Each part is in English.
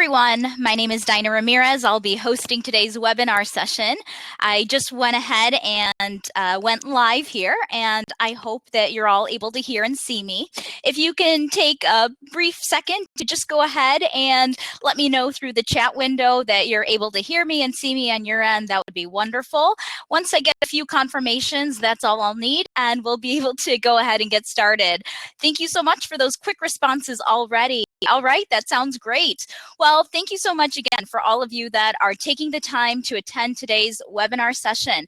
everyone, my name is Dinah Ramirez. I'll be hosting today's webinar session. I just went ahead and went live here, and I hope that you're all able to hear and see me. If you can take a brief second to just go ahead and let me know through the chat window that you're able to hear me and see me on your end, that would be wonderful. Once I get a few confirmations, that's all I'll need, and we'll be able to go ahead and get started. Thank you so much for those quick responses already. All right, that sounds great. Well, thank you so much again for all of you that are taking the time to attend today's webinar session.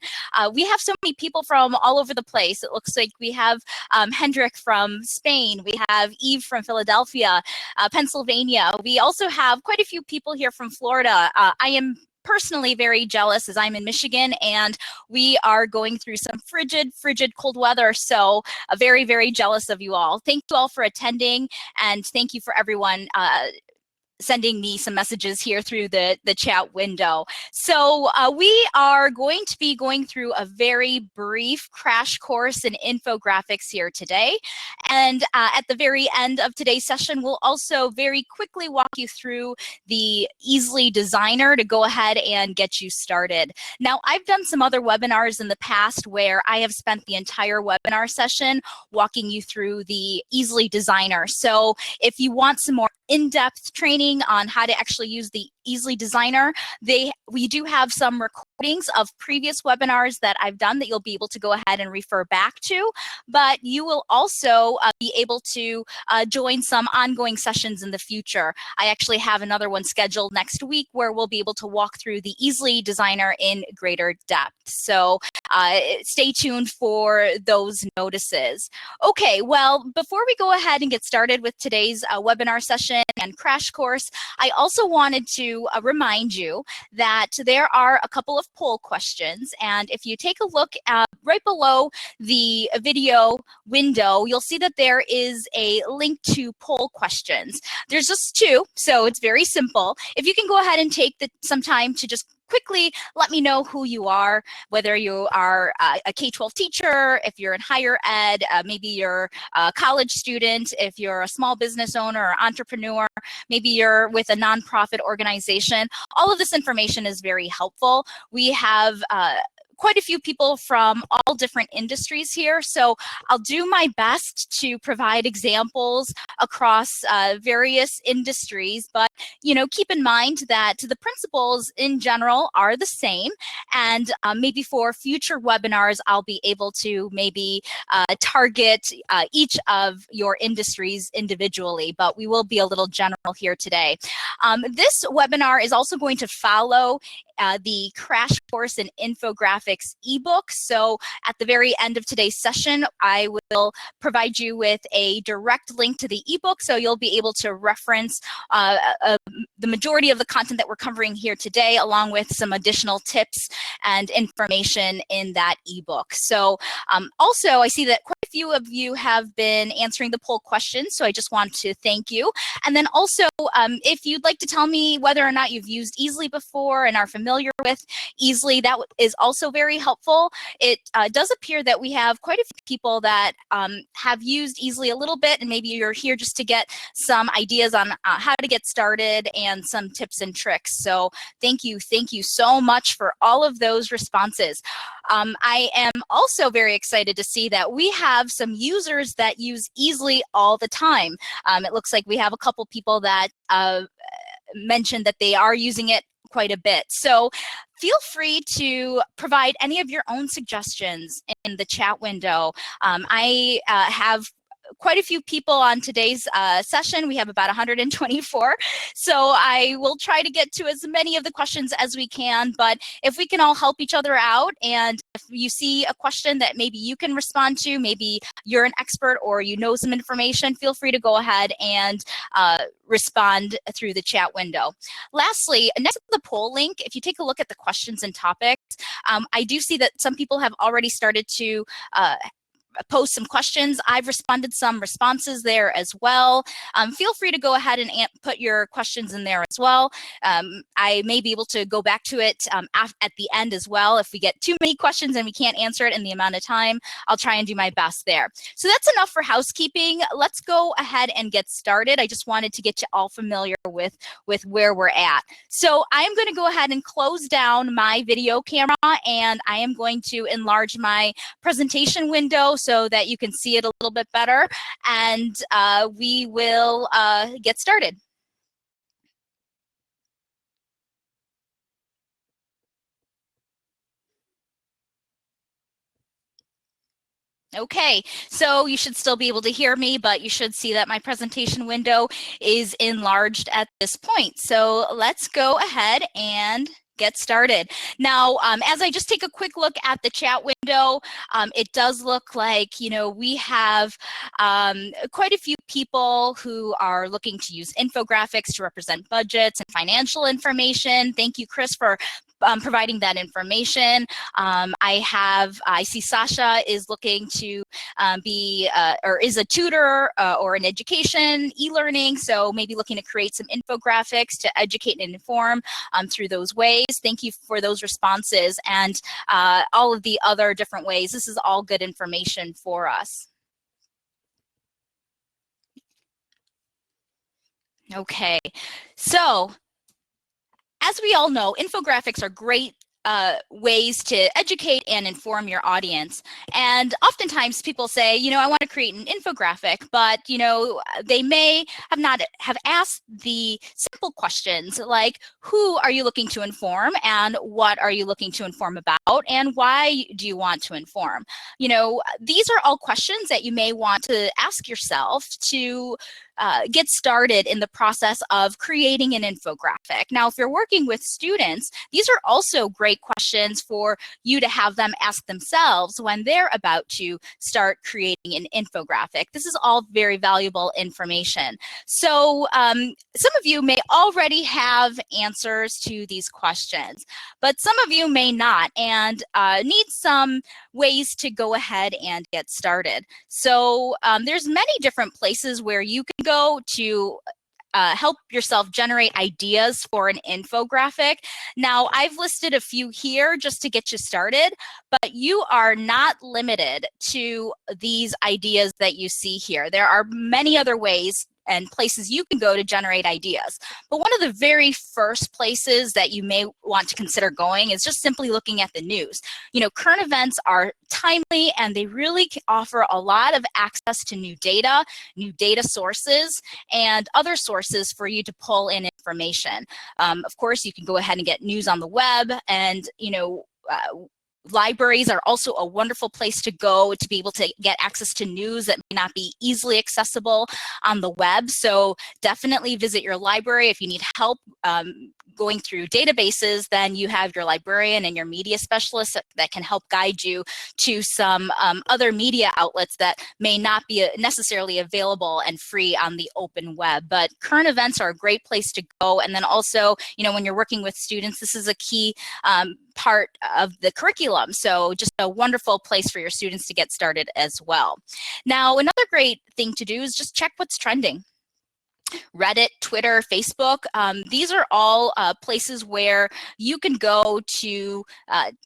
We have so many people from all over the place. It looks like we have Hendrik from Spain. We have Eve from Philadelphia, Pennsylvania. We also have quite a few people here from Florida. I am personally very jealous as I'm in Michigan and we are going through some frigid cold weather. So very, very jealous of you all. Thank you all for attending, and thank you for everyone sending me some messages here through the chat window. So we are going to be going through a very brief crash course in infographics here today. And at the very end of today's session, we'll also very quickly walk you through the Easily Designer to go ahead and get you started. Now, I've done some other webinars in the past where I have spent the entire webinar session walking you through the Easily Designer. So if you want some more in-depth training on how to actually use the Easily Designer, we do have some recordings of previous webinars that I've done that you'll be able to go ahead and refer back to, but you will also be able to join some ongoing sessions in the future. I actually have another one scheduled next week where we'll be able to walk through the Easily Designer in greater depth. So stay tuned for those notices. Okay, well, before we go ahead and get started with today's webinar session and crash course, I also wanted to remind you that there are a couple of poll questions, and if you take a look right below the video window, you'll see that there is a link to poll questions. There's just two, so it's very simple. If you can go ahead and take some time to just quickly let me know who you are, whether you are a K-12 teacher, if you're in higher ed, maybe you're a college student, if you're a small business owner or entrepreneur, maybe you're with a nonprofit organization. All of this information is very helpful. We have quite a few people from all different industries here, so I'll do my best to provide examples across various industries, but keep in mind that the principles in general are the same, and maybe for future webinars I'll be able to maybe target each of your industries individually, but we will be a little general here today. This webinar is also going to follow the Crash Course in Infographics ebook. So at the very end of today's session, I will provide you with a direct link to the ebook, so you'll be able to reference the majority of the content that we're covering here today, along with some additional tips and information in that ebook. So also, I see that quite a few of you have been answering the poll questions, so I just want to thank you. And then also, if you'd like to tell me whether or not you've used Easily before and are familiar with Easily, that is also very helpful. It does appear that we have quite a few people that have used Easily a little bit, and maybe you're here just to get some ideas on how to get started and some tips and tricks. So thank you so much for all of those responses. I am also very excited to see that we have some users that use Easily all the time. It looks like we have a couple people that mentioned that they are using it quite a bit. So feel free to provide any of your own suggestions in the chat window. I have quite a few people on today's session. We have about 124. So I will try to get to as many of the questions as we can, but if we can all help each other out, and if you see a question that maybe you can respond to, maybe you're an expert or you know some information, feel free to go ahead and respond through the chat window. Lastly, next to the poll link, if you take a look at the questions and topics, I do see that some people have already started to post some questions. I've responded some responses there as well. Feel free to go ahead and put your questions in there as well. I may be able to go back to it at the end as well. If we get too many questions and we can't answer it in the amount of time, I'll try and do my best there. So that's enough for housekeeping. Let's go ahead and get started. I just wanted to get you all familiar with where we're at. So I'm going to go ahead and close down my video camera, and I am going to enlarge my presentation window so that you can see it a little bit better, and we will get started. Okay, so you should still be able to hear me, but you should see that my presentation window is enlarged at this point. So let's go ahead and get started. Now, as I just take a quick look at the chat window, it does look like, you know, we have quite a few people who are looking to use infographics to represent budgets and financial information. Thank you, Chris, for providing that information. I see Sasha is looking to be or is a tutor or an education e-learning, so maybe looking to create some infographics to educate and inform through those ways. Thank you for those responses, and all of the other different ways. This is all good information for us. Okay, so as we all know, infographics are great ways to educate and inform your audience. And oftentimes people say, you know, I want to create an infographic, but, you know, they may have asked the simple questions like, who are you looking to inform, and what are you looking to inform about, and why do you want to inform? You know, these are all questions that you may want to ask yourself to get started in the process of creating an infographic. Now, if you're working with students, these are also great questions for you to have them ask themselves when they're about to start creating an infographic. This is all very valuable information. So some of you may already have answers to these questions, but some of you may not, and need some ways to go ahead and get started. So there's many different places where you can go to help yourself generate ideas for an infographic. Now, I've listed a few here just to get you started, but you are not limited to these ideas that you see here. There are many other ways and places you can go to generate ideas. But one of the very first places that you may want to consider going is just simply looking at the news. You know, current events are timely, and they really offer a lot of access to new data sources, and other sources for you to pull in information. Of course, you can go ahead and get news on the web, and, you know, libraries are also a wonderful place to go to be able to get access to news that may not be easily accessible on the web. So definitely visit your library. If you need help going through databases, then you have your librarian and your media specialist that can help guide you to some other media outlets that may not be necessarily available and free on the open web. But current events are a great place to go. And then also, you know, when you're working with students, this is a key part of the curriculum. So just a wonderful place for your students to get started as well. Now, another great thing to do is just check what's trending. Reddit, Twitter, Facebook, these are all places where you can go to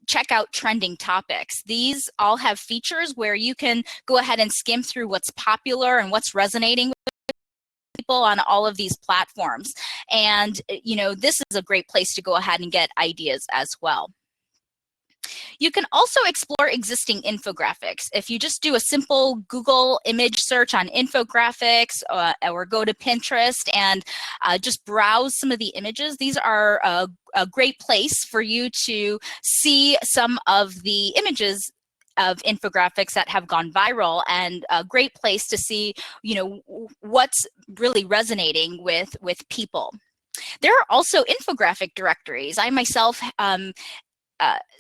check out trending topics. These all have features where you can go ahead and skim through what's popular and what's resonating with people on all of these platforms. And, you know, this is a great place to go ahead and get ideas as well. You can also explore existing infographics. If you just do a simple Google image search on infographics, or go to Pinterest and just browse some of the images, these are a great place for you to see some of the images of infographics that have gone viral, and a great place to see, you know, what's really resonating with people. There are also infographic directories. I myself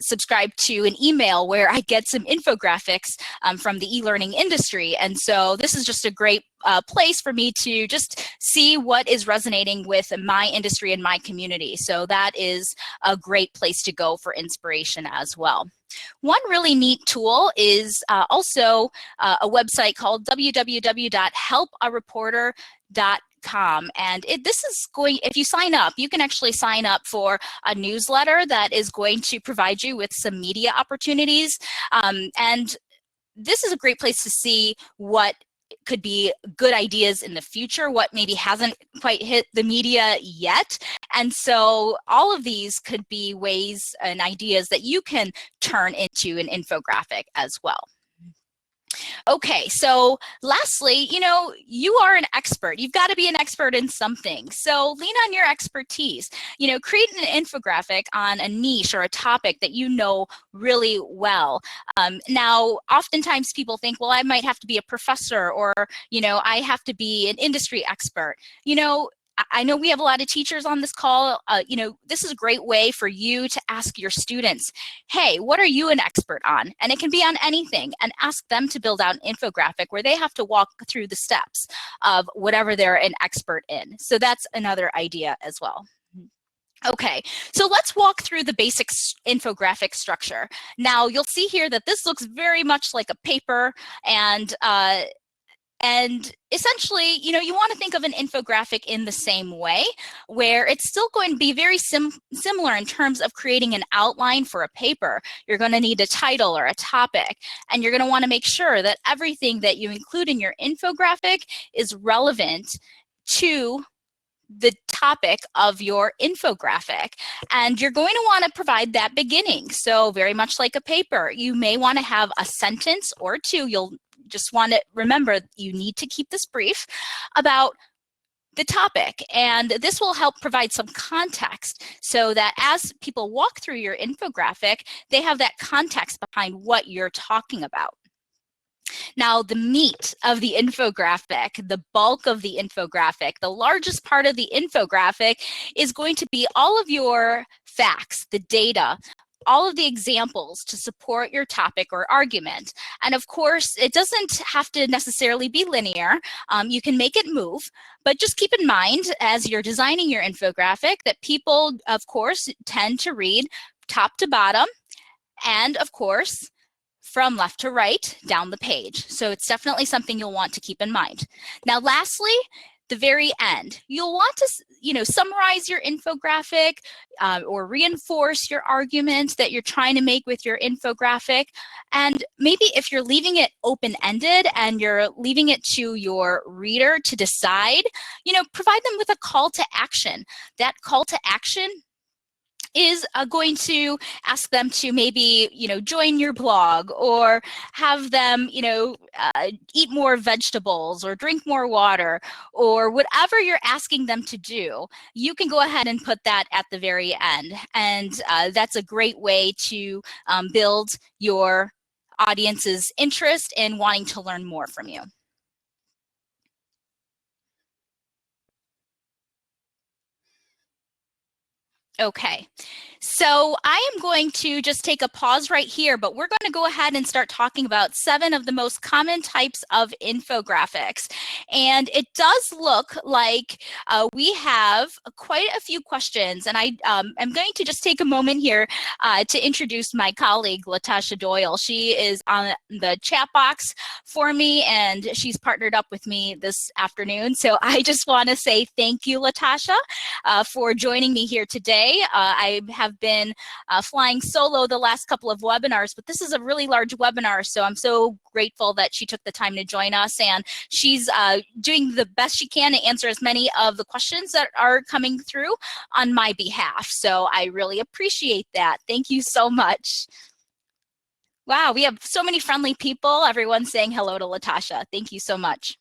subscribe to an email where I get some infographics from the e-learning industry. And so this is just a great place for me to just see what is resonating with my industry and my community. So that is a great place to go for inspiration as well. One really neat tool is also a website called www.helpareporter.com. And this is going, if you sign up, you can actually sign up for a newsletter that is going to provide you with some media opportunities. And this is a great place to see what could be good ideas in the future, what maybe hasn't quite hit the media yet. And so all of these could be ways and ideas that you can turn into an infographic as well. Okay, so lastly, you are an expert. You've got to be an expert in something. So lean on your expertise. Create an infographic on a niche or a topic that you know really well. Now, oftentimes people think, well, I might have to be a professor, or, I have to be an industry expert. I know we have a lot of teachers on this call. This is a great way for you to ask your students, hey, what are you an expert on? And it can be on anything, and ask them to build out an infographic where they have to walk through the steps of whatever they're an expert in. So that's another idea as well. Okay, so let's walk through the basic infographic structure. Now, you'll see here that this looks very much like a paper, and essentially, you want to think of an infographic in the same way, where it's still going to be very similar in terms of creating an outline for a paper. You're going to need a title or a topic, and you're going to want to make sure that everything that you include in your infographic is relevant to the topic of your infographic. And you're going to want to provide that beginning. So very much like a paper, you may want to have a sentence or two. You'll just want to remember, you need to keep this brief about the topic, and this will help provide some context so that as people walk through your infographic, they have that context behind what you're talking about. Now, the meat of the infographic, the bulk of the infographic, the largest part of the infographic is going to be all of your facts, the data, all of the examples to support your topic or argument. And of course, it doesn't have to necessarily be linear. You can make it move, but just keep in mind as you're designing your infographic that people, of course, tend to read top to bottom, and of course, from left to right down the page. So it's definitely something you'll want to keep in mind. Now, lastly, the very end, you'll want to, summarize your infographic or reinforce your argument that you're trying to make with your infographic. And maybe if you're leaving it open-ended and you're leaving it to your reader to decide, provide them with a call to action. That call to action is going to ask them to maybe, join your blog, or have them, eat more vegetables or drink more water, or whatever you're asking them to do. You can go ahead and put that at the very end. And that's a great way to build your audience's interest in wanting to learn more from you. Okay, so I am going to just take a pause right here, but we're going to go ahead and start talking about 7 of the most common types of infographics. And it does look like we have quite a few questions, and I am going to just take a moment here to introduce my colleague, Latasha Doyle. She is on the chat box for me, and she's partnered up with me this afternoon. So I just want to say thank you, Latasha, for joining me here today. I have been flying solo the last couple of webinars, but this is a really large webinar, so I'm so grateful that she took the time to join us, and she's doing the best she can to answer as many of the questions that are coming through on my behalf. So I really appreciate that. Thank you so much. Wow, we have so many friendly people. Everyone's saying hello to Latasha. Thank you so much.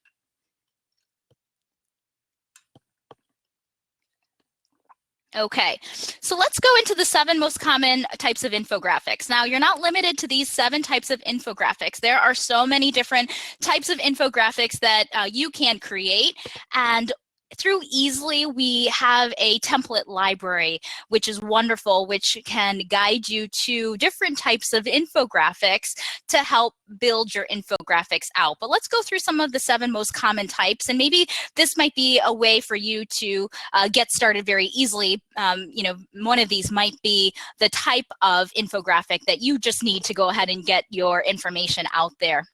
Okay, so let's go into the 7 most common types of infographics. Now, you're not limited to these 7 types of infographics. There are so many different types of infographics that you can create. And through Easily, we have a template library, which is wonderful, which can guide you to different types of infographics to help build your infographics out. But let's go through some of the 7 most common types, and maybe this might be a way for you to get started very easily. One of these might be the type of infographic that you just need to go ahead and get your information out there.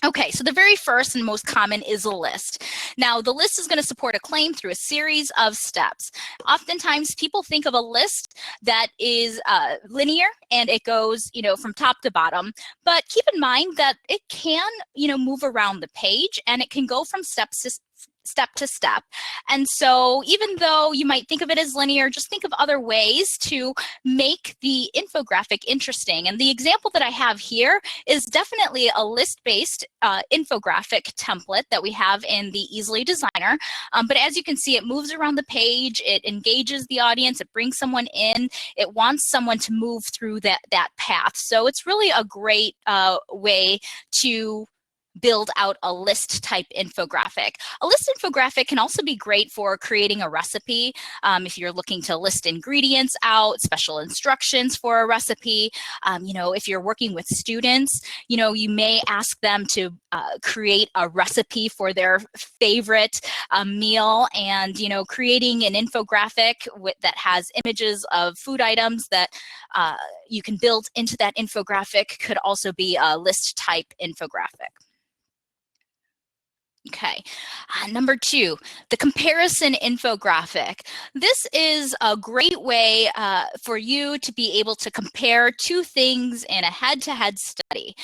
Okay, so the very first and most common is a list. Now, the list is going to support a claim through a series of steps. Oftentimes, people think of a list that is linear and it goes, from top to bottom. But keep in mind that it can, move around the page, and it can go from step to step. And so even though you might think of it as linear, just think of other ways to make the infographic interesting. And the example that I have here is definitely a list-based infographic template that we have in the Easily Designer. But as you can see, it moves around the page, it engages the audience, it brings someone in, it wants someone to move through that path. So it's really a great way to build out a list type infographic. A list infographic can also be great for creating a recipe. If you're looking to list ingredients out, special instructions for a recipe, if you're working with students, you may ask them to create a recipe for their favorite meal, and, creating an infographic that has images of food items that you can build into that infographic could also be a list type infographic. Okay, number 2, the comparison infographic. This is a great way for you to be able to compare 2 things in a head-to-head study,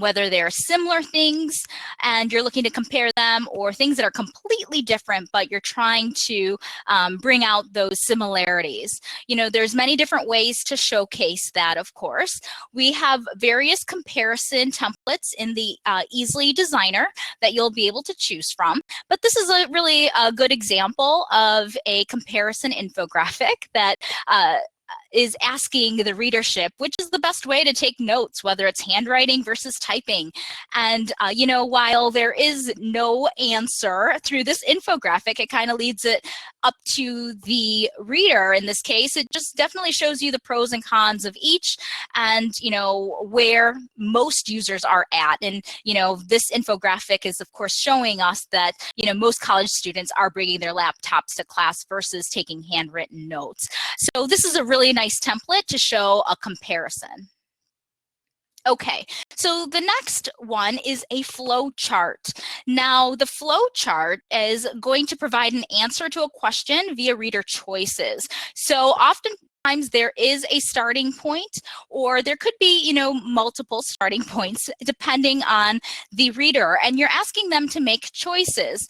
whether they're similar things and you're looking to compare them, or things that are completely different, but you're trying to bring out those similarities. There's many different ways to showcase that, of course. We have various comparison templates in the Easily Designer that you'll be able to choose from, but this is a really good example of a comparison infographic that is asking the readership which is the best way to take notes, whether it's handwriting versus typing. And while there is no answer through this infographic, it kind of leads it up to the reader. In this case, it just definitely shows you the pros and cons of each, and where most users are at. And this infographic is of course showing us that most college students are bringing their laptops to class versus taking handwritten notes. So this is a really nice template to show a comparison. Okay, so the next one is a flow chart. Now, the flow chart is going to provide an answer to a question via reader choices. So oftentimes there is a starting point, or there could be, multiple starting points depending on the reader, and you're asking them to make choices.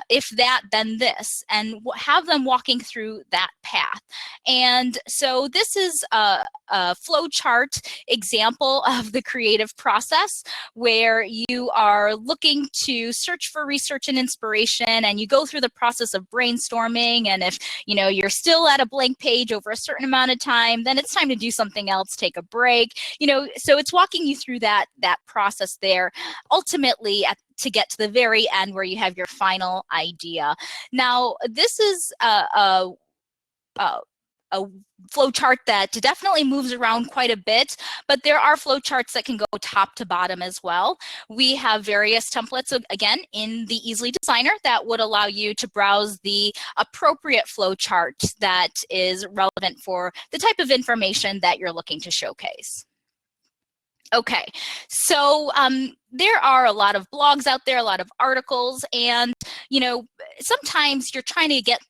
If that, then this, and have them walking through that path. And so this is a flow chart example of the creative process, where you are looking to search for research and inspiration, and you go through the process of brainstorming. And if you're still at a blank page over a certain amount of time, then it's time to do something else, take a break. So it's walking you through that process there, ultimately to get to the very end where you have your final idea. Now, this is a flow chart that definitely moves around quite a bit, but there are flow charts that can go top to bottom as well. We have various templates, again, in the Easily Designer that would allow you to browse the appropriate flow chart that is relevant for the type of information that you're looking to showcase. Okay, so there are a lot of blogs out there, a lot of articles, and sometimes you're trying to get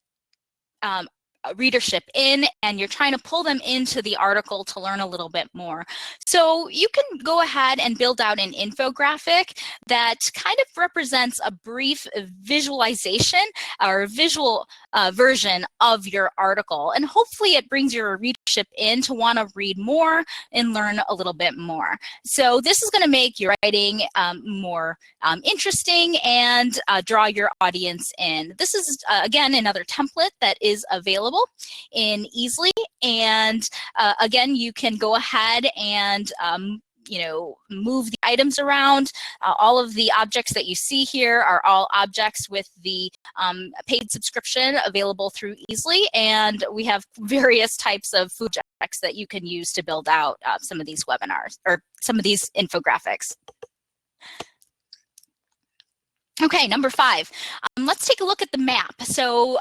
readership in, and you're trying to pull them into the article to learn a little bit more. So you can go ahead and build out an infographic that kind of represents a brief visualization or visual version of your article. And hopefully it brings your readership in to want to read more and learn a little bit more. So this is going to make your writing more interesting and draw your audience in. This is, again, another template that is available in Easily. And again, you can go ahead and move the items around. All of the objects that you see here are all objects with the paid subscription available through Easily, and we have various types of food objects that you can use to build out some of these webinars or some of these infographics. Okay, number 5, let's take a look at the map. So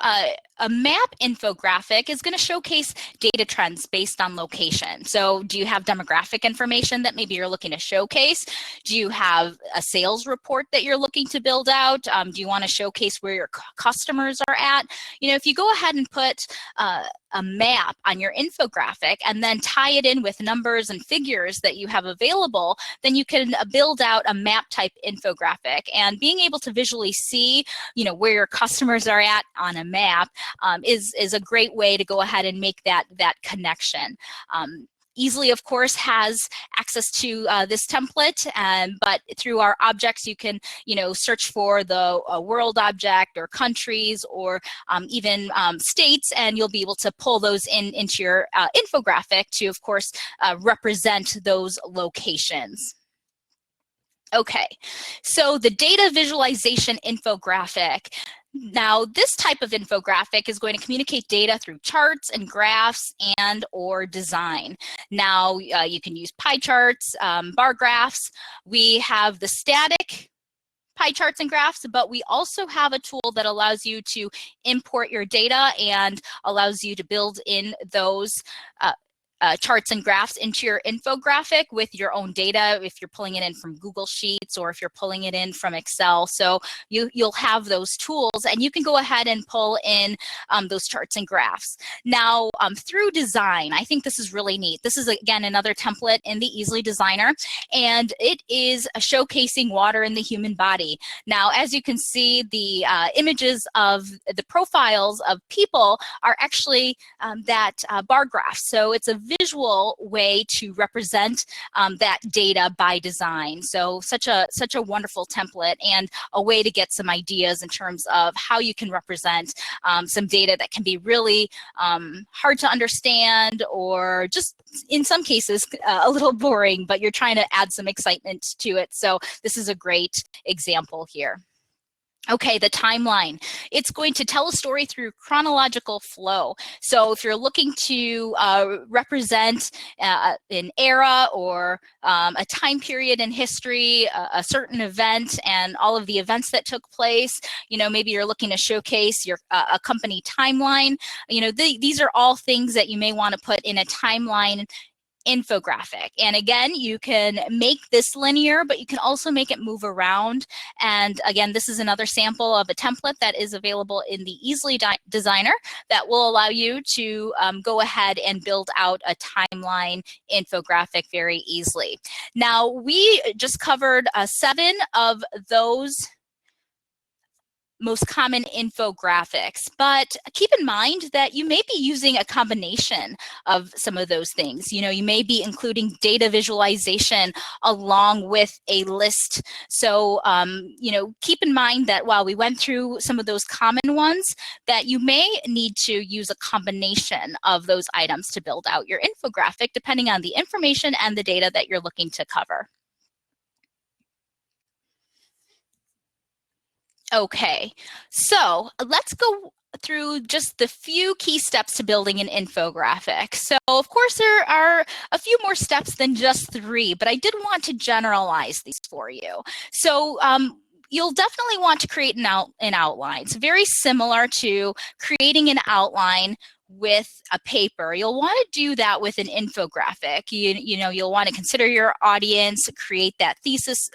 a map infographic is going to showcase data trends based on location. So do you have demographic information that maybe you're looking to showcase? Do you have a sales report that you're looking to build out? Do you want to showcase where your customers are at? If you go ahead and put a map on your infographic and then tie it in with numbers and figures that you have available, then you can build out a map type infographic. And being able to visually see, where your customers are at on a map is a great way to go ahead and make that connection. Easily, of course, has access to this template, but through our objects, you can, search for the world object or countries or even states, and you'll be able to pull those into your infographic to, of course, represent those locations. Okay, so the data visualization infographic. Now, this type of infographic is going to communicate data through charts and graphs and or design. Now, you can use pie charts, bar graphs. We have the static pie charts and graphs, but we also have a tool that allows you to import your data and allows you to build in those charts and graphs into your infographic with your own data if you're pulling it in from Google Sheets or if you're pulling it in from Excel. So you'll have those tools and you can go ahead and pull in those charts and graphs. Now, through design, I think this is really neat. This is, again, another template in the Easily Designer, and it is showcasing water in the human body. Now, as you can see, the images of the profiles of people are actually that bar graph. So it's a visual way to represent that data by design. So such a wonderful template and a way to get some ideas in terms of how you can represent some data that can be really hard to understand or just in some cases a little boring, but you're trying to add some excitement to it. So this is a great example here. Okay, the timeline. It's going to tell a story through chronological flow. So if you're looking to represent an era or a time period in history, a certain event and all of the events that took place, maybe you're looking to showcase your a company timeline. These are all things that you may want to put in a timeline infographic. And again, you can make this linear, but you can also make it move around. And again, this is another sample of a template that is available in the Easily Designer that will allow you to go ahead and build out a timeline infographic very easily. Now, we just covered 7 of those most common infographics, but keep in mind that you may be using a combination of some of those things. You may be including data visualization along with a list. So, keep in mind that while we went through some of those common ones, that you may need to use a combination of those items to build out your infographic, depending on the information and the data that you're looking to cover. Okay, so let's go through just the few key steps to building an infographic. So of course there are a few more steps than just 3, but I did want to generalize these for you. So you'll definitely want to create an outline. It's very similar to creating an outline with a paper. You'll want to do that with an infographic. You'll want to consider your audience, create that thesis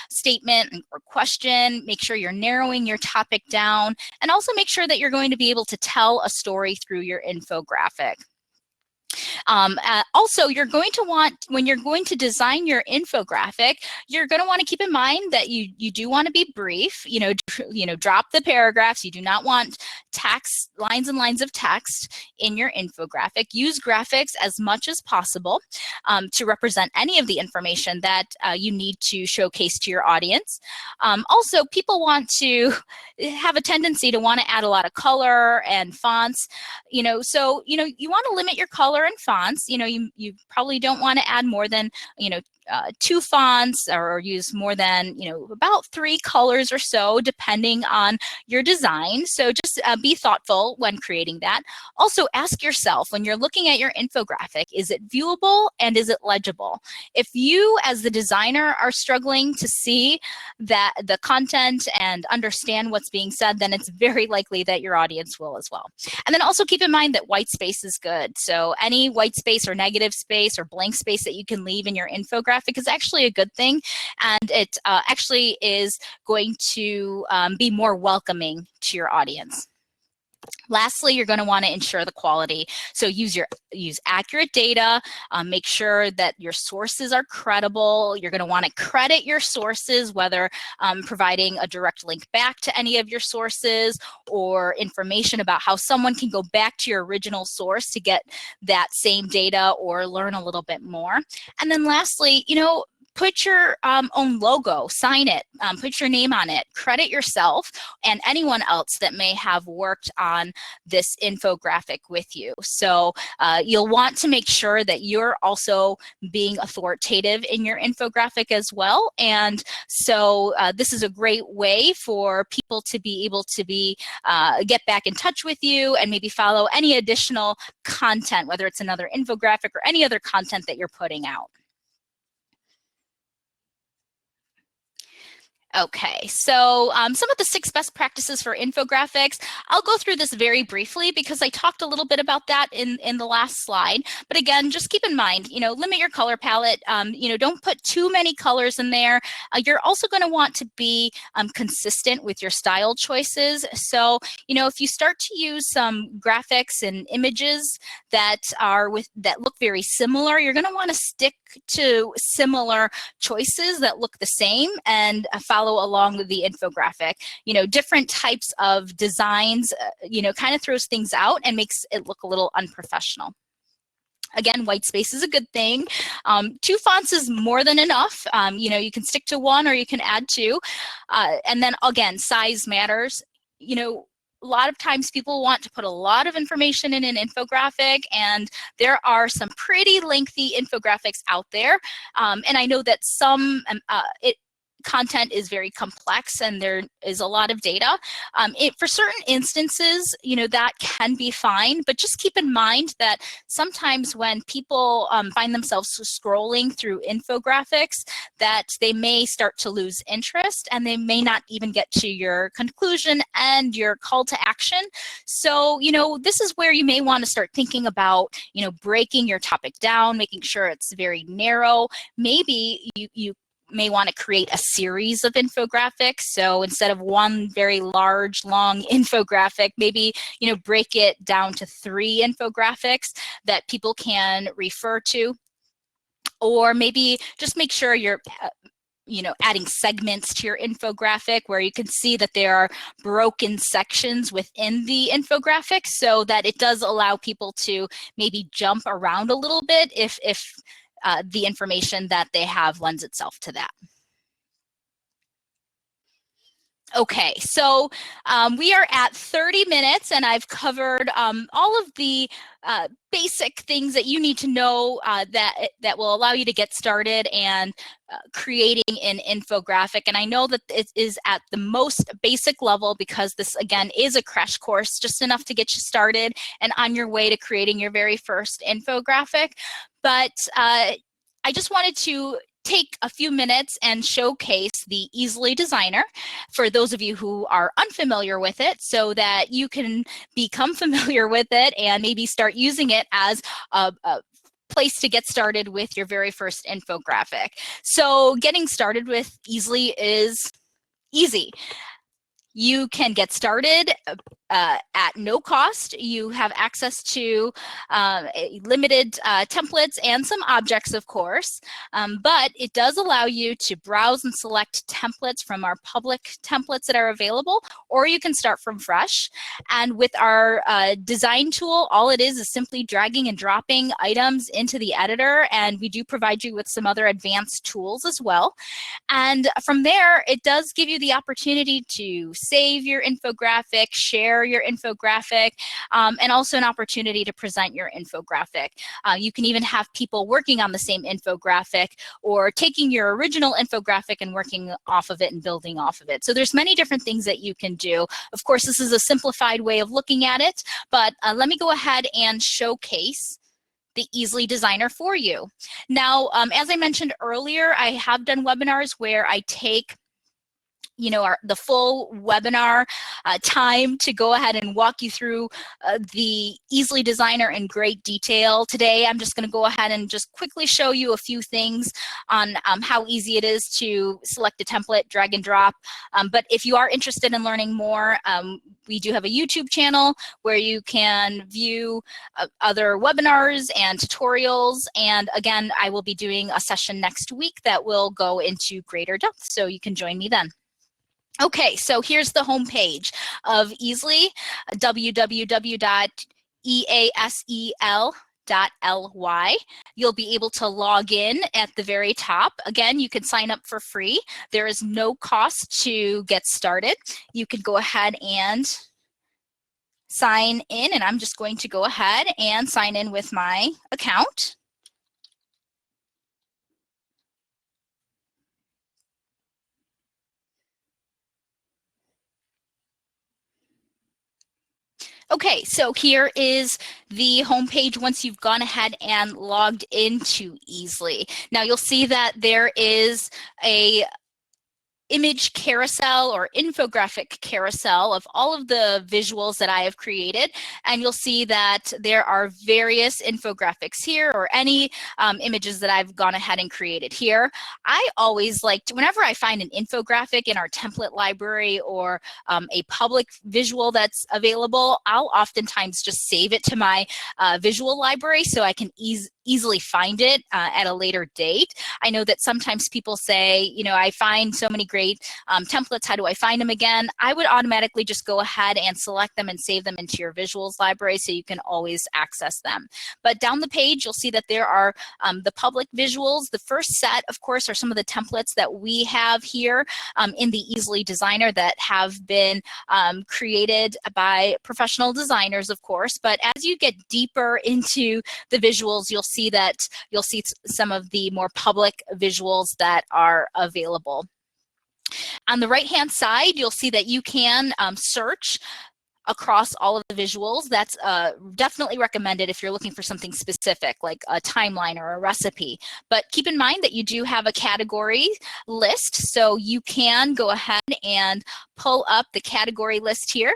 statement or question, make sure you're narrowing your topic down, and also make sure that you're going to be able to tell a story through your infographic. Also, you're going to want, when you're going to design your infographic, you're going to want to keep in mind that you do want to be brief. Drop the paragraphs. You do not want text, lines and lines of text in your infographic. Use graphics as much as possible to represent any of the information that you need to showcase to your audience. Also, people want to have a tendency to want to add a lot of color and fonts. So you want to limit your color and fonts. You probably don't want to add more than 2 fonts or use more than, about 3 colors or so, depending on your design. So just be thoughtful when creating that. Also, ask yourself when you're looking at your infographic, is it viewable and is it legible? If you as the designer are struggling to see that the content and understand what's being said, then it's very likely that your audience will as well. And then also keep in mind that white space is good. So any white space or negative space or blank space that you can leave in your infographic is actually a good thing, and it actually is going to be more welcoming to your audience. Lastly, you're going to want to ensure the quality. So use accurate data, make sure that your sources are credible. You're going to want to credit your sources, whether providing a direct link back to any of your sources or information about how someone can go back to your original source to get that same data or learn a little bit more. And then lastly, put your own logo, sign it, put your name on it, credit yourself and anyone else that may have worked on this infographic with you. So you'll want to make sure that you're also being authoritative in your infographic as well. And so this is a great way for people to be able to get back in touch with you and maybe follow any additional content, whether it's another infographic or any other content that you're putting out. Okay, so some of the 6 best practices for infographics. I'll go through this very briefly because I talked a little bit about that in the last slide. But again, just keep in mind, limit your color palette. Don't put too many colors in there. You're also going to want to be consistent with your style choices. So, if you start to use some graphics and images that look very similar, you're going to want to stick to similar choices that look the same and follow along with the infographic. Different types of designs, kind of throws things out and makes it look a little unprofessional. Again, white space is a good thing. 2 fonts is more than enough. You can stick to 1 or you can add 2. And then again, size matters. A lot of times people want to put a lot of information in an infographic, and there are some pretty lengthy infographics out there. And I know that some content is very complex and there is a lot of data. For certain instances, that can be fine, but just keep in mind that sometimes when people find themselves scrolling through infographics, that they may start to lose interest and they may not even get to your conclusion and your call to action. So, this is where you may want to start thinking about, breaking your topic down, making sure it's very narrow. Maybe you may want to create a series of infographics. So instead of one very large, long infographic, maybe, break it down to 3 infographics that people can refer to. Or maybe just make sure you're adding segments to your infographic where you can see that there are broken sections within the infographic so that it does allow people to maybe jump around a little bit if the information that they have lends itself to that. Okay, so we are at 30 minutes and I've covered all of the basic things that you need to know that will allow you to get started and creating an infographic. And I know that it is at the most basic level because this, again, is a crash course, just enough to get you started and on your way to creating your very first infographic. But I just wanted to take a few minutes and showcase the Easily Designer for those of you who are unfamiliar with it so that you can become familiar with it and maybe start using it as a place to get started with your very first infographic. So getting started with Easily is easy. You can get started at no cost. You have access to limited templates and some objects, of course, but it does allow you to browse and select templates from our public templates that are available, or you can start from fresh. And with our design tool, all it is simply dragging and dropping items into the editor, and we do provide you with some other advanced tools as well. And from there, it does give you the opportunity to save your infographic, share share your infographic, and also an opportunity to present your infographic. You can even have people working on the same infographic or taking your original infographic and working off of it and building off of it. So there's many different things that you can do. Of course, this is a simplified way of looking at it, but let me go ahead and showcase the Easily Designer for you. Now, as I mentioned earlier, I have done webinars where I take the full webinar time to go ahead and walk you through the Easily Designer in great detail. Today, I'm just going to go ahead and just quickly show you a few things on how easy it is to select a template, drag and drop. But if you are interested in learning more, we do have a YouTube channel where you can view other webinars and tutorials. And again, I will be doing a session next week that will go into greater depth, so you can join me then. Okay, so here's the home page of Easily, www.easel.ly. You'll be able to log in at the very top. Again, you can sign up for free. There is no cost to get started. You can go ahead and sign in, and I'm just going to go ahead and sign in with my account. Okay, so here is the homepage once you've gone ahead and logged into Easily. Now you'll see that there is a image carousel or infographic carousel of all of the visuals that I have created, and you'll see that there are various infographics here, or any images that I've gone ahead and created here. I always like to, whenever I find an infographic in our template library or a public visual that's available, I'll oftentimes just save it to my visual library so I can easily find it at a later date. I know that sometimes people say, I find so many great templates, how do I find them again? I would automatically just go ahead and select them and save them into your visuals library so you can always access them. But down the page, you'll see that there are the public visuals. The first set, of course, are some of the templates that we have here in the Easily Designer that have been created by professional designers, of course. But as you get deeper into the visuals, you'll see some of the more public visuals that are available. On the right-hand side, you'll see that you can search across all of the visuals. That's definitely recommended if you're looking for something specific, like a timeline or a recipe. But keep in mind that you do have a category list, so you can go ahead and pull up the category list here.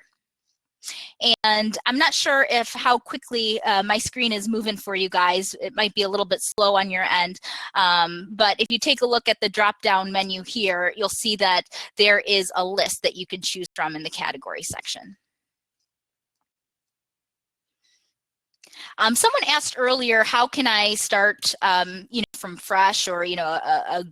And I'm not sure how quickly my screen is moving for you guys. It might be a little bit slow on your end. But if you take a look at the drop-down menu here, you'll see that there is a list that you can choose from in the category section. Someone asked earlier, how can I start from fresh, or a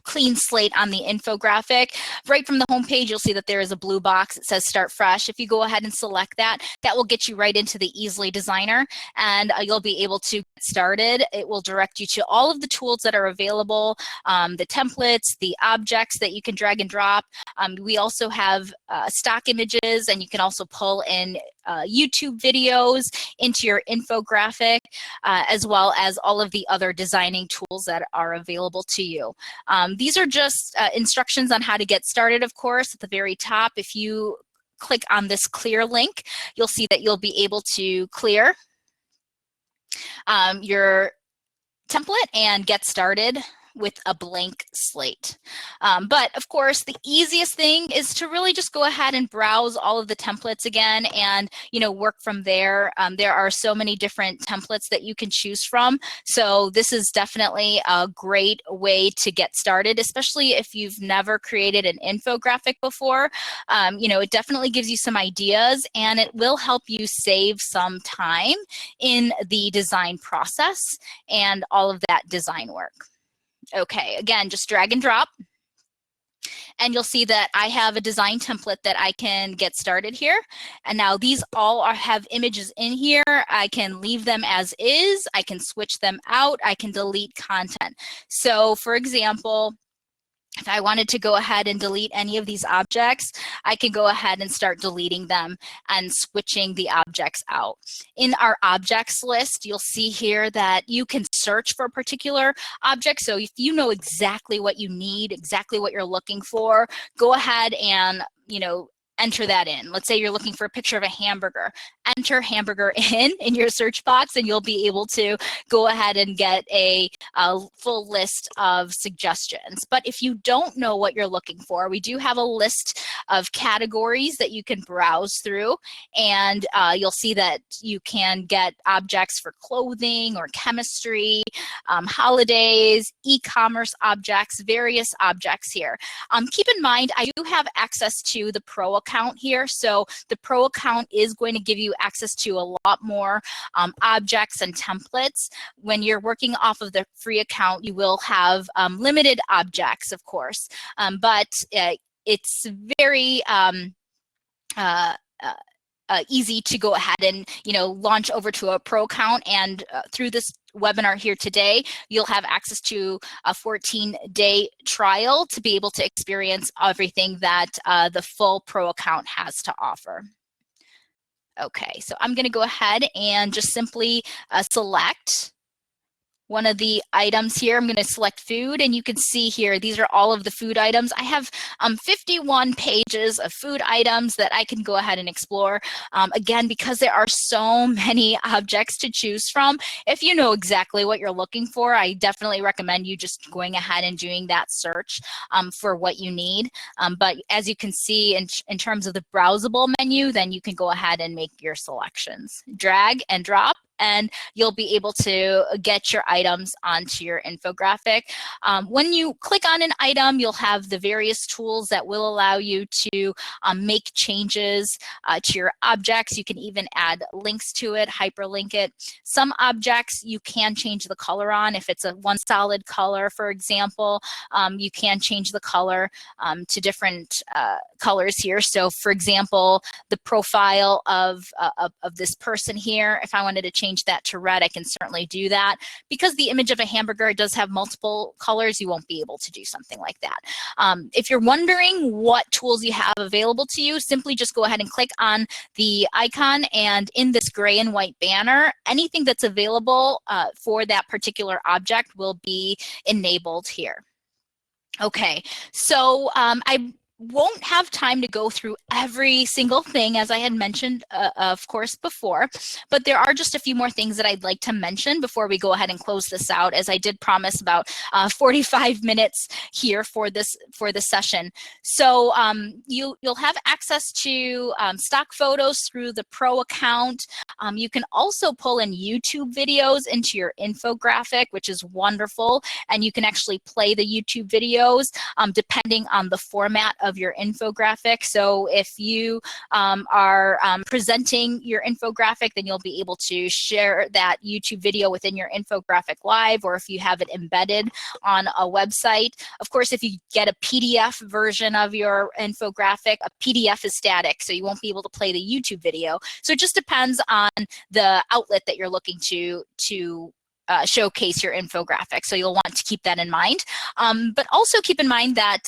clean slate on the infographic? Right from the homepage, you'll see that there is a blue box that says Start Fresh. If you go ahead and select that, that will get you right into the Easily Designer, and you'll be able to get started. It will direct you to all of the tools that are available, the templates, the objects that you can drag and drop. We also have stock images, and you can also pull in YouTube videos into your infographic, as well as all of the other designing tools that are available to you. These are just instructions on how to get started, of course. At the very top, if you click on this clear link, you'll see that you'll be able to clear your template and get started with a blank slate. But of course, the easiest thing is to really just go ahead and browse all of the templates again and work from there. There are so many different templates that you can choose from. So this is definitely a great way to get started, especially if you've never created an infographic before. It definitely gives you some ideas, and it will help you save some time in the design process and all of that design work. Okay, again, just drag and drop. And you'll see that I have a design template that I can get started here. And now these all have images in here. I can leave them as is. I can switch them out. I can delete content. So for example, If I wanted to go ahead and delete any of these objects, I can go ahead and start deleting them and switching the objects out. In our objects list, you'll see here that you can search for a particular object. So if you know exactly what you need, exactly what you're looking for, go ahead and, enter that in. Let's say you're looking for a picture of a hamburger. Enter hamburger in your search box, and you'll be able to go ahead and get a full list of suggestions. But if you don't know what you're looking for, we do have a list of categories that you can browse through, and you'll see that you can get objects for clothing or chemistry, holidays, e-commerce objects, various objects here. Keep in mind, I do have access to the Pro account here. So the Pro account is going to give you access to a lot more objects and templates. When you're working off of the free account, you will have limited objects, of course, but it's very easy to go ahead and launch over to a Pro account, and through this webinar here today, you'll have access to a 14-day trial to be able to experience everything that the full Pro account has to offer. Okay, so I'm going to go ahead and just simply select one of the items here. I'm going to select food, and you can see here, these are all of the food items. I have 51 pages of food items that I can go ahead and explore. Again, because there are so many objects to choose from, if you know exactly what you're looking for, I definitely recommend you just going ahead and doing that search for what you need. But as you can see in terms of the browsable menu, then you can go ahead and make your selections. Drag and drop, and you'll be able to get your items onto your infographic. When you click on an item, you'll have the various tools that will allow you to make changes to your objects. You can even add links to it, hyperlink it. Some objects you can change the color on. If it's one solid color, for example, you can change the color to different colors here. So for example, the profile of this person here, if I wanted to change that to red, I can certainly do that. Because the image of a hamburger does have multiple colors, you won't be able to do something like that. If you're wondering what tools you have available to you, simply just go ahead and click on the icon, and in this gray and white banner, anything that's available for that particular object will be enabled here. Okay, so I won't have time to go through every single thing, as I had mentioned, of course, before, but there are just a few more things that I'd like to mention before we go ahead and close this out, as I did promise about 45 minutes here for this session. So you'll have access to stock photos through the Pro account. You can also pull in YouTube videos into your infographic, which is wonderful, and you can actually play the YouTube videos depending on the format of your infographic. So if you are presenting your infographic, then you'll be able to share that YouTube video within your infographic live, or if you have it embedded on a website. Of course, if you get a PDF version of your infographic, a PDF is static, so you won't be able to play the YouTube video. So it just depends on the outlet that you're looking to showcase your infographic. So you'll want to keep that in mind. But also keep in mind that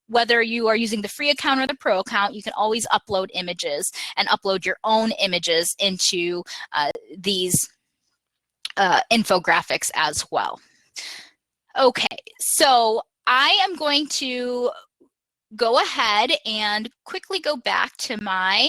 whether you are using the free account or the Pro account, you can always upload images and upload your own images into these infographics as well. Okay, so I am going to go ahead and quickly go back to my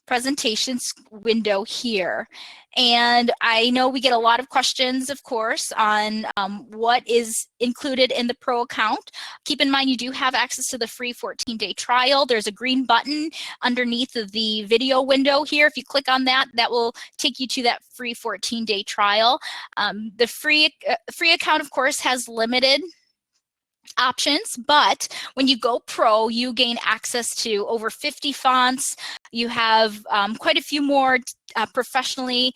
presentations window here. And I know we get a lot of questions, of course, on what is included in the Pro account. Keep in mind, you do have access to the free 14-day trial. There's a green button underneath of the video window here. If you click on that, that will take you to that free 14-day trial. The free account, of course, has limited options, but when you go Pro, you gain access to over 50 fonts. You have quite a few more professionally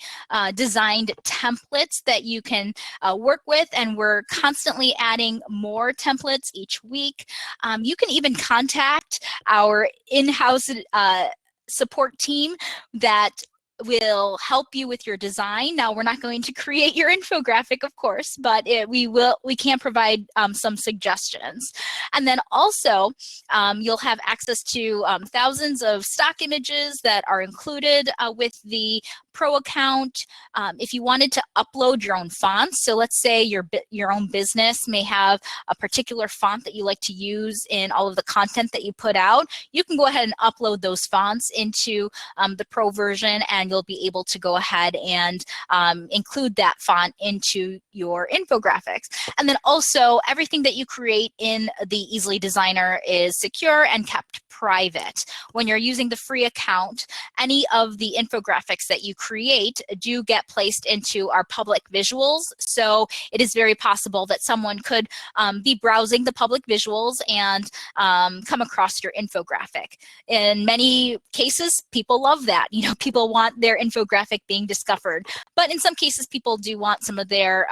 designed templates that you can work with, and we're constantly adding more templates each week. You can even contact our in-house support team that will help you with your design. Now, we're not going to create your infographic, of course, but we can provide some suggestions. And then also, you'll have access to thousands of stock images that are included with the Pro account. If you wanted to upload your own fonts, so let's say your own business may have a particular font that you like to use in all of the content that you put out, you can go ahead and upload those fonts into the Pro version, and you'll be able to go ahead and include that font into your infographics. And then also, everything that you create in the Easily Designer is secure and kept private. When you're using the free account, any of the infographics that you create do get placed into our public visuals. So it is very possible that someone could be browsing the public visuals and come across your infographic. In many cases, people love that. You know, people want their infographic being discovered. But in some cases, people do want some of their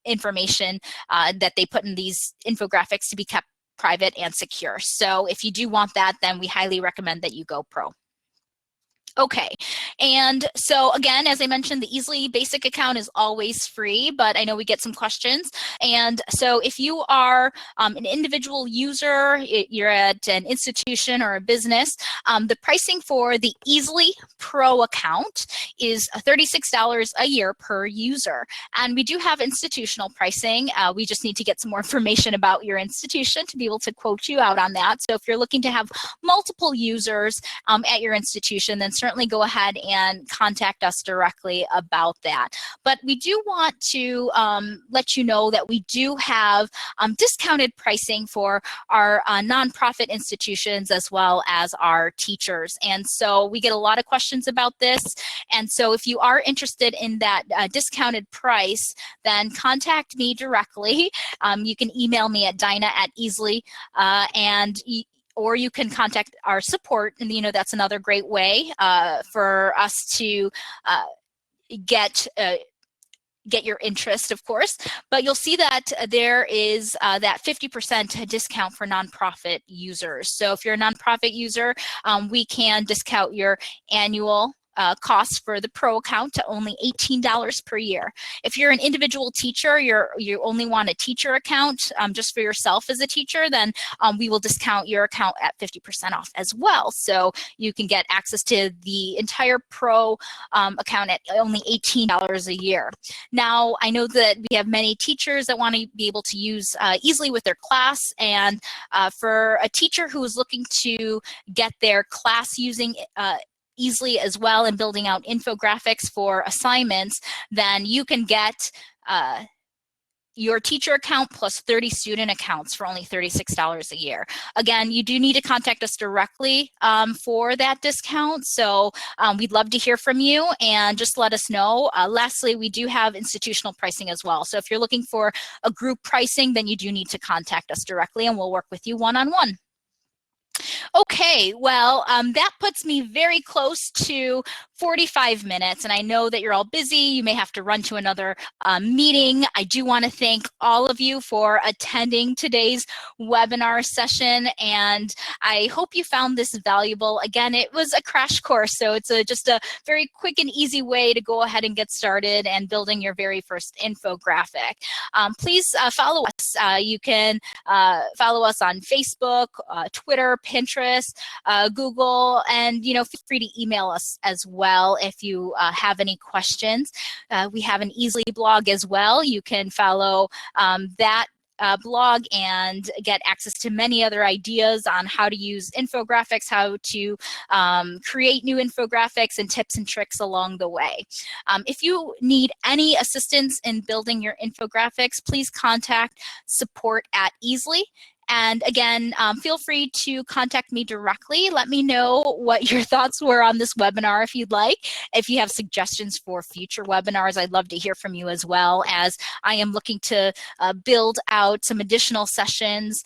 information that they put in these infographics to be kept private and secure. So if you do want that, then we highly recommend that you go Pro. Okay, and so again, as I mentioned, the Easily Basic account is always free, but I know we get some questions. And so if you are an individual user, you're at an institution or a business, the pricing for the Easily Pro account is $36 a year per user. And we do have institutional pricing. We just need to get some more information about your institution to be able to quote you out on that. So if you're looking to have multiple users at your institution, then certainly go ahead and contact us directly about that. But we do want to let you know that we do have discounted pricing for our nonprofit institutions as well as our teachers. And so we get a lot of questions about this. And so if you are interested in that discounted price, then contact me directly. You can email me at Dinah@Easily or you can contact our support, and you know that's another great way for us to get your interest, of course. But you'll see that there is that 50% discount for nonprofit users. So if you're a nonprofit user, we can discount your annual cost for the Pro account to only $18 per year. If you're an individual teacher, you only want a teacher account just for yourself as a teacher, then we will discount your account at 50% off as well. So you can get access to the entire Pro account at only $18 a year. Now, I know that we have many teachers that want to be able to use Easily with their class, and for a teacher who is looking to get their class using Easily as well and building out infographics for assignments, then you can get your teacher account plus 30 student accounts for only $36 a year. Again, you do need to contact us directly for that discount. So we'd love to hear from you and just let us know. Lastly, we do have institutional pricing as well. So if you're looking for a group pricing, then you do need to contact us directly and we'll work with you one-on-one. Okay, well, that puts me very close to 45 minutes, and I know that you're all busy. You may have to run to another meeting. I do want to thank all of you for attending today's webinar session, and I hope you found this valuable. Again, it was a crash course, so it's just a very quick and easy way to go ahead and get started and building your very first infographic. Please follow us. You can follow us on Facebook, Twitter, Pinterest, Google, and feel free to email us as well if you have any questions. We have an Easily blog as well. You can follow that blog and get access to many other ideas on how to use infographics, how to create new infographics, and tips and tricks along the way. If you need any assistance in building your infographics, please contact support@Easily. And again, feel free to contact me directly. Let me know what your thoughts were on this webinar if you'd like. If you have suggestions for future webinars, I'd love to hear from you as well, as I am looking to build out some additional sessions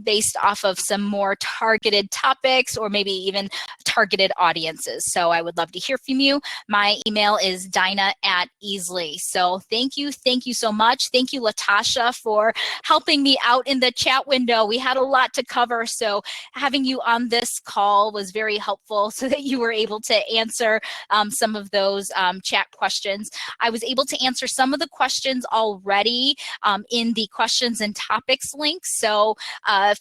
based off of some more targeted topics or maybe even targeted audiences. So I would love to hear from you. My email is Dinah@Easily. So thank you so much. Thank you, Latasha, for helping me out in the chat window. We had a lot to cover, so having you on this call was very helpful so that you were able to answer some of those chat questions. I was able to answer some of the questions already in the questions and topics link, so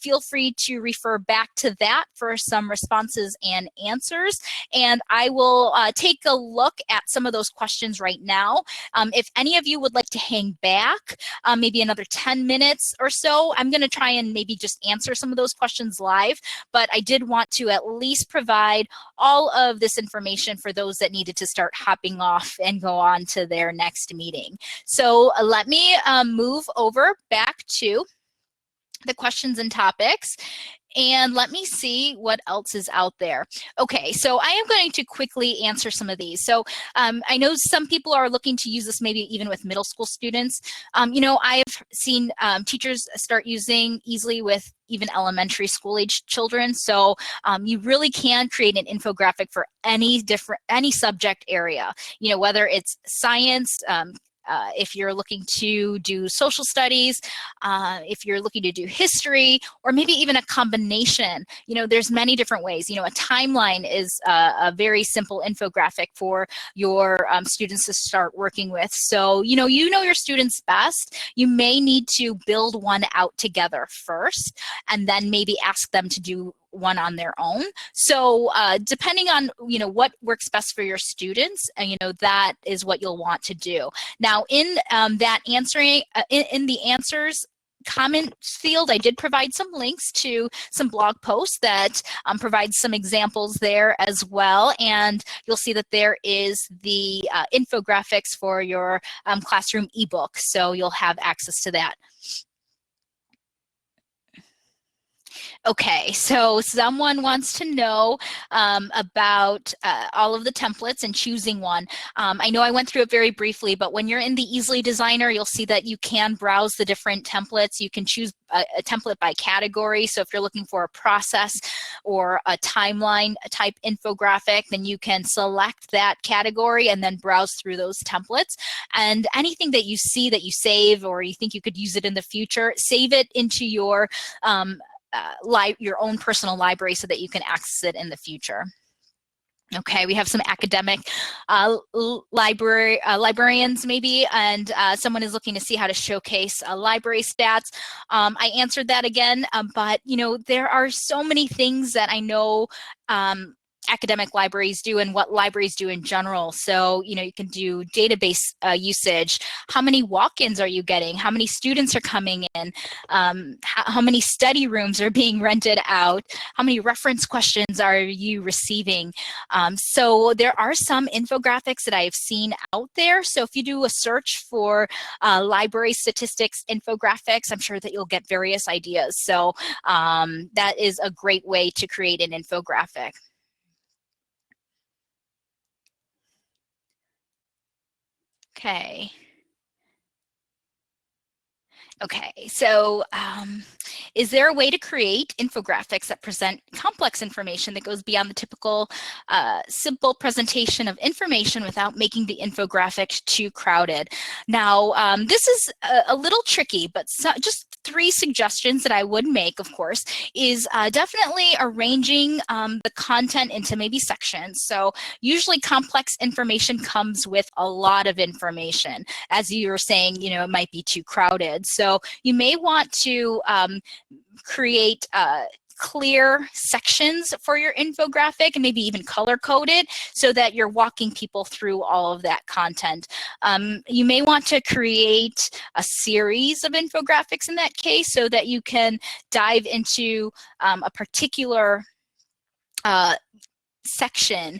feel free to refer back to that for some responses and answers. And I will take a look at some of those questions right now. If any of you would like to hang back, maybe another 10 minutes or so, I'm going to try and maybe just answer some of those questions live, but I did want to at least provide all of this information for those that needed to start hopping off and go on to their next meeting. So let me move over back to the questions and topics. And let me see what else is out there. Okay, so I am going to quickly answer some of these. So I know some people are looking to use this maybe even with middle school students. You know, I've seen teachers start using easily with even elementary school age children. So you really can create an infographic for any subject area, you know, whether it's science, if you're looking to do social studies, if you're looking to do history, or maybe even a combination. You know, there's many different ways. You know, a timeline is a very simple infographic for your students to start working with. So, you know your students best. You may need to build one out together first, and then maybe ask them to do one on their own. So depending on, you know, what works best for your students, you know, that is what you'll want to do. Now in that answering, in the answers comments field, I did provide some links to some blog posts that provide some examples there as well. And you'll see that there is the infographics for your classroom ebook. So you'll have access to that. Okay, so someone wants to know about all of the templates and choosing one. I know I went through it very briefly, but when you're in the Easily Designer, you'll see that you can browse the different templates. You can choose a template by category. So if you're looking for a process or a timeline type infographic, then you can select that category and then browse through those templates. And anything that you see that you save or you think you could use it in the future, save it into your own personal library so that you can access it in the future. Okay, we have some academic librarians maybe, and someone is looking to see how to showcase library stats. I answered that again, but you know, there are so many things that I know academic libraries do and what libraries do in general. So, you know, you can do database usage. How many walk-ins are you getting? How many students are coming in? How many study rooms are being rented out? How many reference questions are you receiving? So there are some infographics that I have seen out there. So if you do a search for library statistics infographics, I'm sure that you'll get various ideas. So that is a great way to create an infographic. Okay. Okay, so is there a way to create infographics that present complex information that goes beyond the typical simple presentation of information without making the infographic too crowded? Now, this is a little tricky, but just 3 suggestions that I would make, of course, is definitely arranging the content into maybe sections. So usually complex information comes with a lot of information. As you were saying, you know, it might be too crowded. So you may want to create clear sections for your infographic and maybe even color coded so that you're walking people through all of that content. You may want to create a series of infographics in that case so that you can dive into a particular section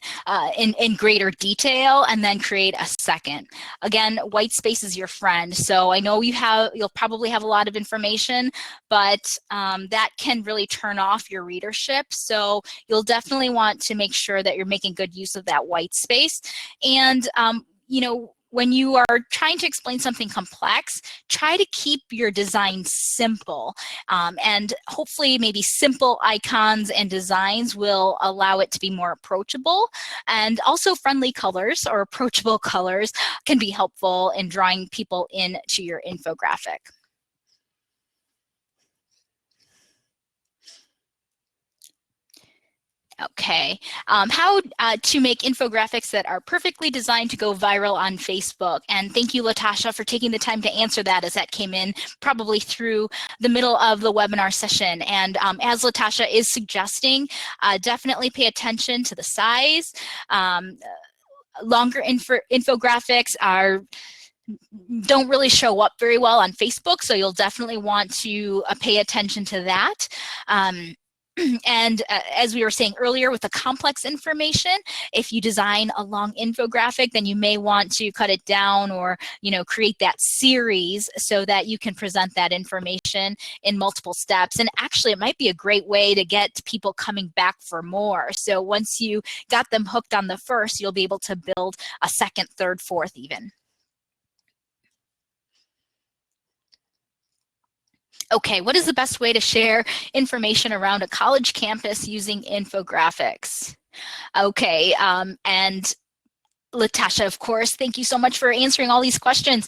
in greater detail and then create a second. Again, white space is your friend. So I know you'll probably have a lot of information, but that can really turn off your readership. So you'll definitely want to make sure that you're making good use of that white space. And you know, when you are trying to explain something complex, try to keep your design simple. And hopefully maybe simple icons and designs will allow it to be more approachable. And also friendly colors or approachable colors can be helpful in drawing people into your infographic. Okay. How to make infographics that are perfectly designed to go viral on Facebook. And thank you, Latasha, for taking the time to answer that, as that came in probably through the middle of the webinar session. And as Latasha is suggesting, definitely pay attention to the size. Longer infographics don't really show up very well on Facebook, so you'll definitely want to pay attention to that. And as we were saying earlier, with the complex information, if you design a long infographic, then you may want to cut it down, or create that series so that you can present that information in multiple steps. And actually, it might be a great way to get people coming back for more. So once you got them hooked on the first, you'll be able to build a second, third, fourth even. Okay, what is the best way to share information around a college campus using infographics? Okay, and Latasha, of course, thank you so much for answering all these questions.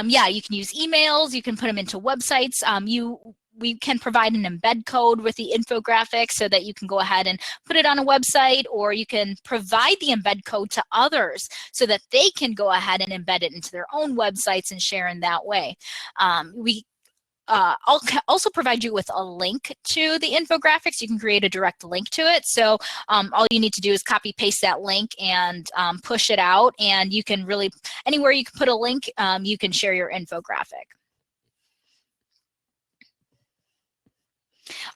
Yeah, you can use emails, you can put them into websites. We can provide an embed code with the infographic so that you can go ahead and put it on a website, or you can provide the embed code to others so that they can go ahead and embed it into their own websites and share in that way. I'll also provide you with a link to the infographics. You can create a direct link to it. So all you need to do is copy paste that link and push it out. And you can really, anywhere you can put a link, you can share your infographic.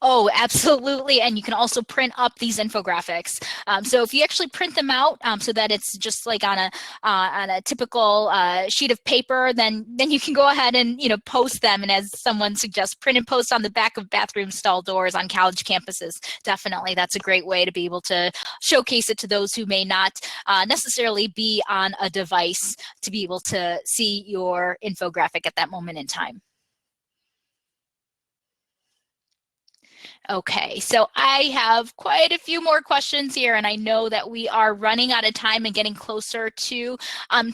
Oh, absolutely. And you can also print up these infographics. So if you actually print them out so that it's just like on a typical sheet of paper, then you can go ahead and post them. And as someone suggests, print and post on the back of bathroom stall doors on college campuses. Definitely, that's a great way to be able to showcase it to those who may not necessarily be on a device to be able to see your infographic at that moment in time. Okay, so I have quite a few more questions here, and I know that we are running out of time and getting closer to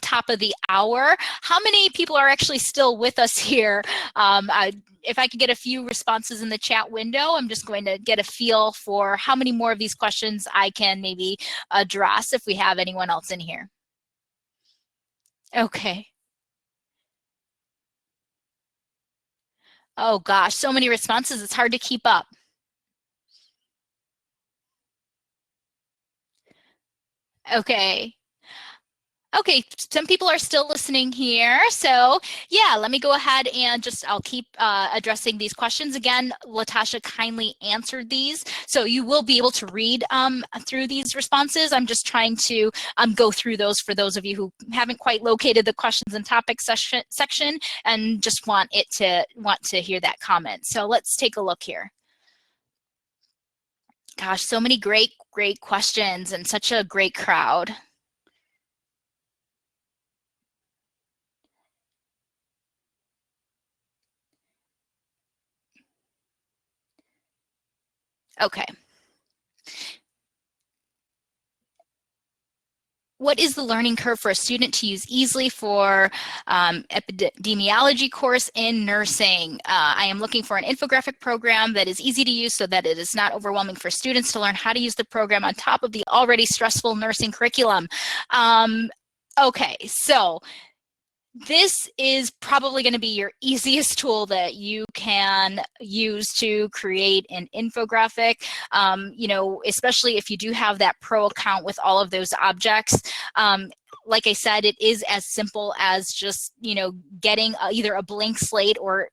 top of the hour. How many people are actually still with us here? If I could get a few responses in the chat window, I'm just going to get a feel for how many more of these questions I can maybe address if we have anyone else in here. Okay. Oh gosh, so many responses, it's hard to keep up. Okay. Okay, some people are still listening here. So yeah, let me go ahead and I'll keep addressing these questions. Again, Latasha kindly answered these. So you will be able to read through these responses. I'm just trying to go through those for those of you who haven't quite located the questions and topics section and just want to hear that comment. So let's take a look here. Gosh, so many great questions and such a great crowd. Okay. What is the learning curve for a student to use easily for epidemiology course in nursing? I am looking for an infographic program that is easy to use so that it is not overwhelming for students to learn how to use the program on top of the already stressful nursing curriculum. Okay, so this is probably going to be your easiest tool that you can use to create an infographic, especially if you do have that pro account with all of those objects. Like I said, it is as simple as just, getting either a blank slate or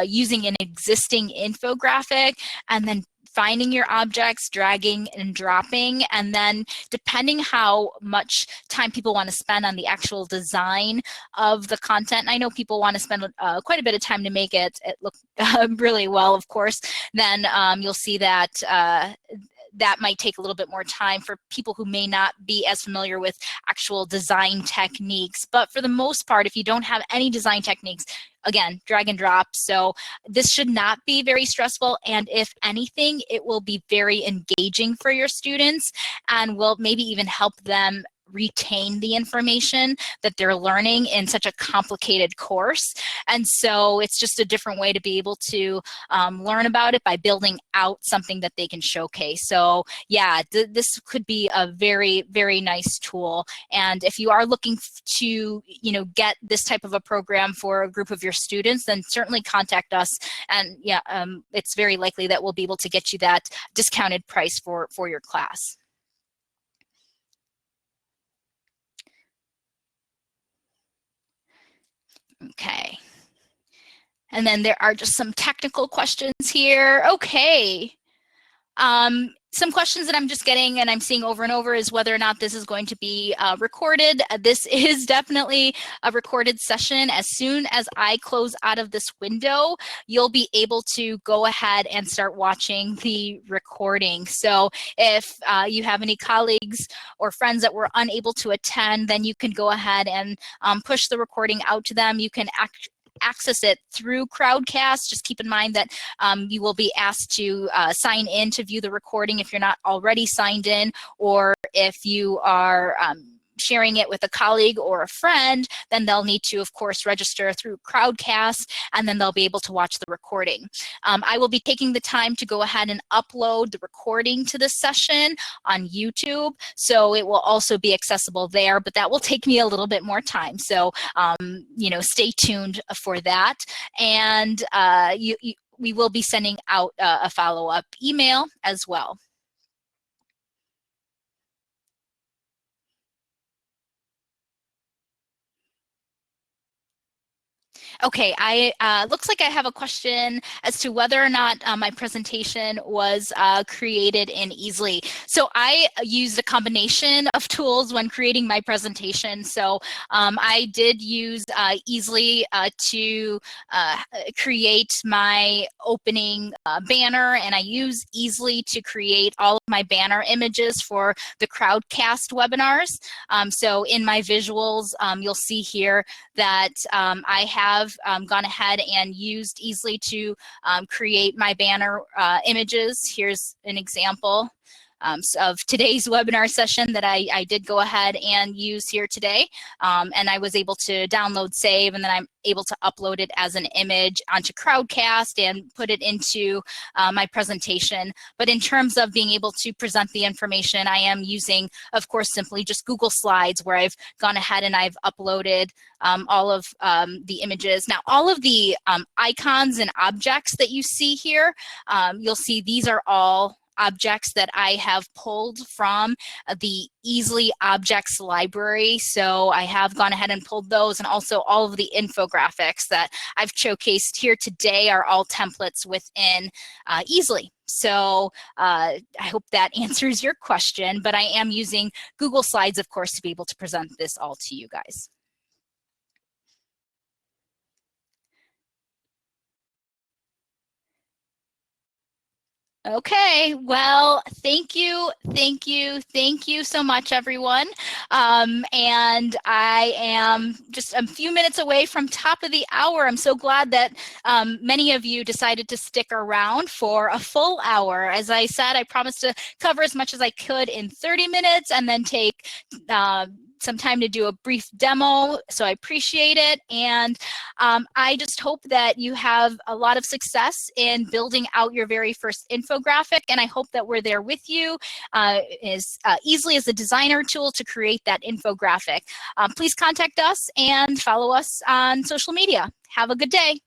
using an existing infographic and then finding your objects, dragging and dropping, and then depending how much time people want to spend on the actual design of the content, and I know people want to spend quite a bit of time to make it look really well, of course, then you'll see that that might take a little bit more time for people who may not be as familiar with actual design techniques. But for the most part, if you don't have any design techniques, again, drag and drop. So this should not be very stressful. And if anything, it will be very engaging for your students and will maybe even help them retain the information that they're learning in such a complicated course. And so it's just a different way to be able to learn about it by building out something that they can showcase. So yeah, this could be a very, very nice tool. And if you are looking to, get this type of a program for a group of your students, then certainly contact us. And yeah, it's very likely that we'll be able to get you that discounted price for your class. Okay. And then there are just some technical questions here. Okay. Some questions that I'm just getting and I'm seeing over and over is whether or not this is going to be recorded. This is definitely a recorded session. As soon as I close out of this window, you'll be able to go ahead and start watching the recording. So if you have any colleagues or friends that were unable to attend, then you can go ahead and push the recording out to them. You can access it through Crowdcast. Just keep in mind that you will be asked to sign in to view the recording if you're not already signed in, or if you are sharing it with a colleague or a friend, then they'll need to, of course, register through Crowdcast, and then they'll be able to watch the recording. I will be taking the time to go ahead and upload the recording to this session on YouTube, so it will also be accessible there, but that will take me a little bit more time. So, stay tuned for that. And we will be sending out a follow-up email as well. Okay, looks like I have a question as to whether or not my presentation was created in Easily. So I used a combination of tools when creating my presentation. So I did use Easily to create my opening banner, and I use Easily to create all of my banner images for the Crowdcast webinars. So in my visuals, you'll see here that I have gone ahead and used Easily to create my banner images. Here's an example of today's webinar session that I did go ahead and use here today. And I was able to download, save, and then I'm able to upload it as an image onto Crowdcast and put it into my presentation. But in terms of being able to present the information, I am using, of course, simply just Google Slides, where I've gone ahead and I've uploaded all of the images. Now, all of the icons and objects that you see here, you'll see these are all objects that I have pulled from the Easily Objects library. So I have gone ahead and pulled those, and also all of the infographics that I've showcased here today are all templates within Easily. So I hope that answers your question, but I am using Google Slides, of course, to be able to present this all to you guys. Okay, well, thank you so much, everyone. And I am just a few minutes away from top of the hour. I'm so glad that many of you decided to stick around for a full hour. As I said, I promised to cover as much as I could in 30 minutes and then take some time to do a brief demo, so I appreciate it. And I just hope that you have a lot of success in building out your very first infographic, and I hope that we're there with you as easily as a designer tool to create that infographic. Please contact us and follow us on social media. Have a good day.